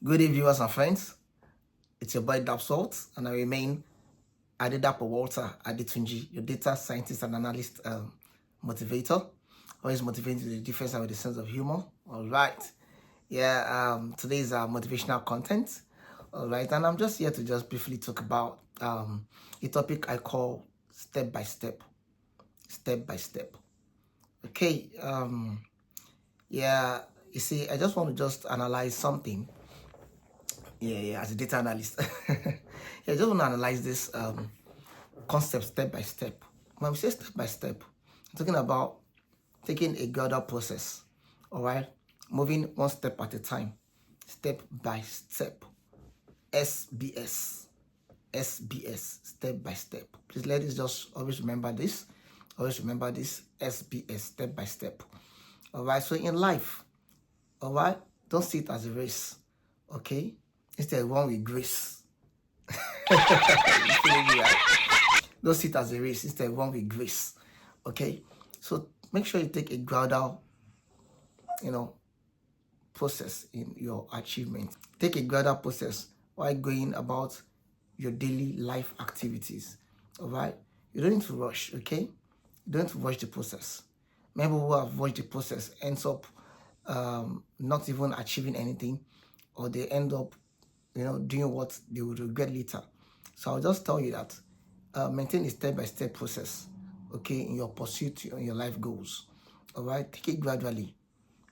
Good evening, viewers and friends. It's your boy DAPZY'S, and I remain Adedapo Walter Adetunji, your data scientist and analyst motivator. Always motivating the difference with a sense of humor. All right. Yeah, today is our motivational content. All right, and I'm just here to just briefly talk about a topic I call step by step. Step by step. Okay. Yeah, you see, I just want to just analyze something. Yeah, as a data analyst. Yeah, I just want to analyze this concept step by step. When we say step by step, I'm talking about taking a gradual process, all right? Moving one step at a time, step by step. SBS, SBS, step by step. Please let us just always remember this. Always remember this, SBS, step by step. All right, so in life, all right, don't see it as a race, okay? Instead, run with grace. You feeling me, right? Don't see it as a race. Instead, run with grace, okay? So make sure you take a gradual, process in your achievement. Take a gradual process while going about your daily life activities, all right? You don't need to rush, okay? You don't need to rush the process. Many people who have rushed the process ends up not even achieving anything, or they end up doing what they would regret later. So I'll just tell you that maintain a step-by-step process, okay, in your pursuit on your life goals. All right, take it gradually.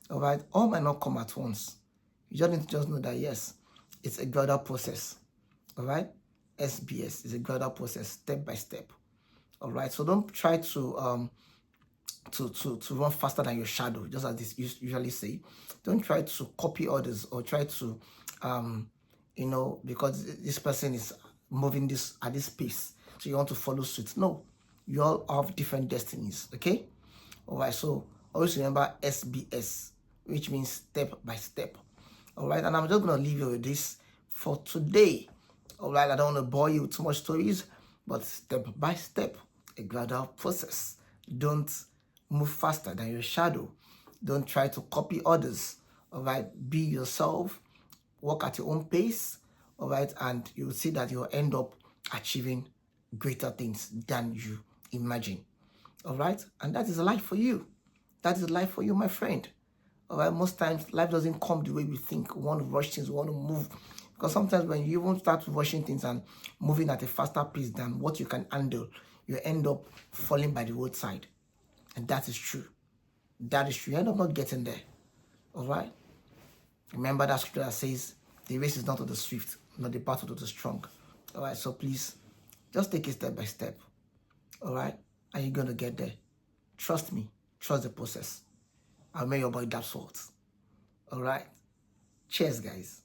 All right, all might not come at once. You just need to just know that yes, it's a gradual process. All right, SBS is a gradual process, step by step. All right, so don't try to run faster than your shadow, just as this usually say. Don't try to copy others or try to because this person is moving this at this pace, so you want to follow suit. No, you all have different destinies, okay? All right, so always remember SBS, which means step by step. All right, and I'm just going to leave you with this for today. All right, I don't want to bore you with too much stories, but step by step, a gradual process. Don't move faster than your shadow. Don't try to copy others. All right, be yourself, work at your own pace. All right, and you'll see that you'll end up achieving greater things than you imagine. All right, and that is life for you. That is life for you, my friend. All right, most times life doesn't come the way we think. We want to rush things, we want to move. Because sometimes when you even start rushing things and moving at a faster pace than what you can handle, you end up falling by the roadside. And that is true. That is true. You end up not getting there. All right? Remember that scripture that says, the race is not of the swift, not the battle of the strong. All right, so please, just take it step by step. All right? And you're going to get there. Trust me. Trust the process. I'll make your boy DAPZY'S. All right? Cheers, guys.